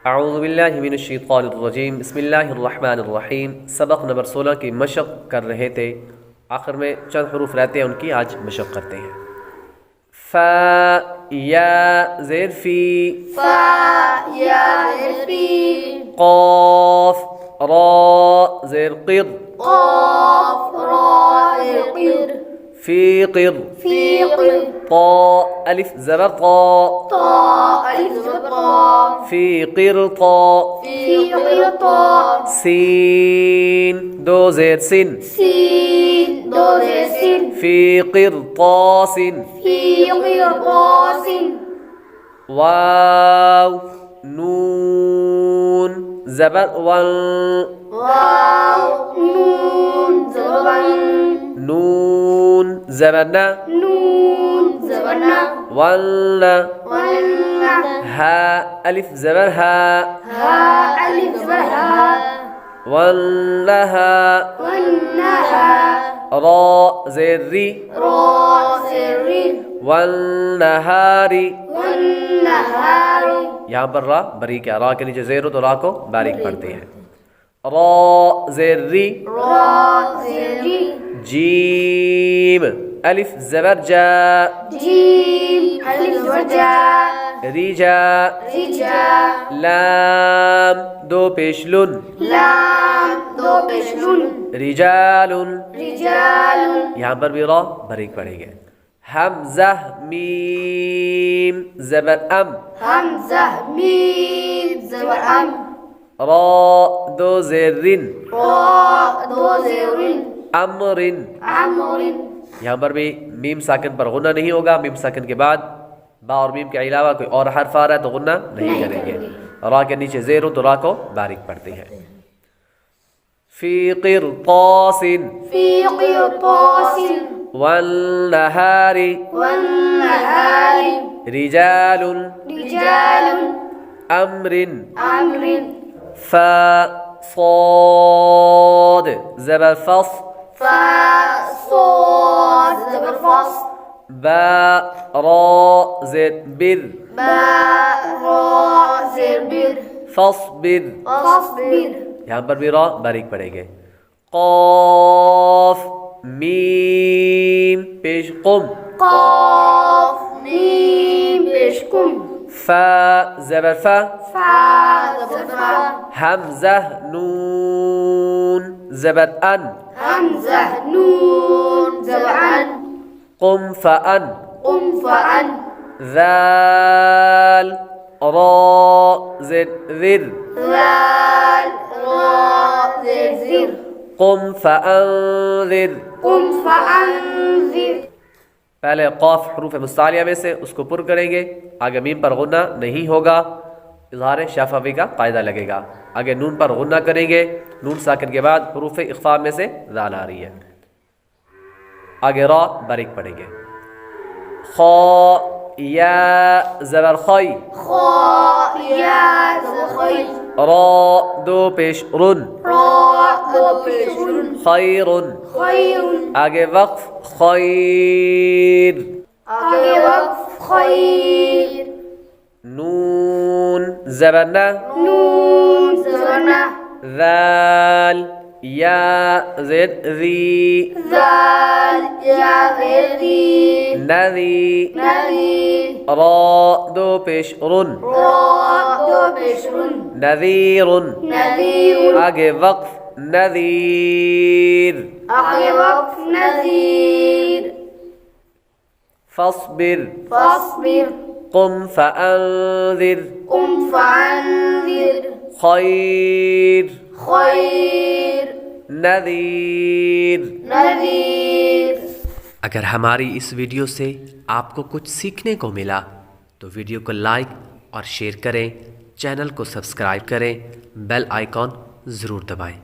अऊज़ु बिल्लाहि मिनश शैतानिर रजीम बिस्मिल्लाहिर रहमानिर रहीम। सबक नंबर 16 की मशक़ कर रहे थे। आखिर में चंद हरूफ रहते हैं, उनकी आज मशक़ करते हैं। फ़ा या ज़ेर फ़ी, फ़ा या ज़ेर फ़ी, क़ाफ़ रा ज़ेर क़िर, क़ाफ़ रा ज़ेर क़िर, फ़ी क़िर, फ़ी क़िर, ता अलिफ ज़बर ता, ता अलिफ ज़बर ता, फ़ी क़िर ता, फ़ी क़िर ता, सीन दो ज़ेर सिन, सीन दो ज़ेर सिन, फ़ी क़िरतासिन, फ़ी क़िरतासिन, वाव नून ज़बर वन, वाव नून ज़बर वन, नून ज़बर न, नून ज़बर न, वन्न, वन्न, हा अलिफ ज़बर हा, हा अलिफ ज़बर हा, वन्नहा, वन्नहा, रा ज़ेर री, रा ज़ेर री, वन्नहारी। वन्नहारी, यहाँ पर रा बारीक है, रा के नीचे ज़ेर हो तो रा को बारीक पढ़ते हैं। रा ज़ेर री, रा ज़ेर री, जीम अलिफ ज़बर जा, जीम अलिफ ज़बर जा, रिजा, रिजा, लाम दो पेशलुन, लाम दो पेशलुन, रिजालुन। रिजालुन, यहाँ पर भी रा बारीक पढ़ेंगे। हमज़ा मीम ज़बर अम, हमज़ा मीम ज़बर अम, रा दो ज़ेरिन, रा दो ज़ेरिन, अमरिन। अमरिन, यहाँ पर भी मीम साकिन पर गुन्ना नहीं होगा। मीम साकिन के बाद बा और मीम के अलावा कोई और हर्फ आ रहा है तो गुन्ना नहीं करेंगे। रा के नीचे ज़ेर हो तो रा को बारीक पढ़ते हैं। फ़ी क़िरतासिन, फ़ी क़िरतासिन, वन्नहारी, वन्नहारी, रिजालुन, रिजालुन, अमरिन। अमरिन, फ़ा صاد ज़बर फ़स, फ़ा صاد ज़बर फ़स, बा रा ज़ेर बिर, बा रा ज़ेर बिर, फ़स्बिर। फ़स्बिर, यहाँ पर भी रा बारीक पढ़ेंगे। क़ाफ़ मीम पेश कुम, क़ाफ़ मीम पेश कुम, फ़ा ज़बर फ़ा, फ़ा ज़बर फ़ा, हमज़ा नून ज़बर अन, हमज़ा नून ज़बर अन, कुम फ़अन, कुम फ़अन, ज़ाल रा ज़ेर ज़िर, ज़ाल रा ज़ेर ज़िर, कुम फ़अन्ज़िर। कुम फ़अन्ज़िर। पहले क़ाफ हरूफ मुस्तालिया में से उसको पुर करेंगे। आगे मीम पर गुन्ना नहीं होगा, इज़हार शफ़वी का कायदा लगेगा। आगे नून पर गुन्ना करेंगे। नून साकिन के बाद हरूफ इख्फ़ा में से ज़ाल आ रही है। आगे रा बारीक पढ़ेंगे। ख़ा या ज़बर ख़ई, ख़ा या ज़बर ख़ई, रा दो पेश रुन, रा दो पेश रुन, खैरुन। खैरुन, आगे वक्फ खैर, आगे वक्फ खैर, नून ज़बर न, नून ज़बर न, ज़ाल या ज़ेर ज़ी, ज़ाल या ज़ेर ज़ी, नज़ी, नज़ीर, रा दो पेश रुन, रा दो पेश रुन, नज़ीरुन। नज़ीरुन, आगे वक्फ नज़ीर, आगे वक्फ नज़ीर, फ़स्बिर, फ़स्बिर, कुम फ़अन्ज़िर, कुम फ़अन्ज़िर, खैर, खैर, नज़ीर। नज़ीर। अगर हमारी इस वीडियो से आपको कुछ सीखने को मिला तो वीडियो को लाइक और शेयर करें, चैनल को सब्सक्राइब करें, बेल आइकॉन ज़रूर दबाएं।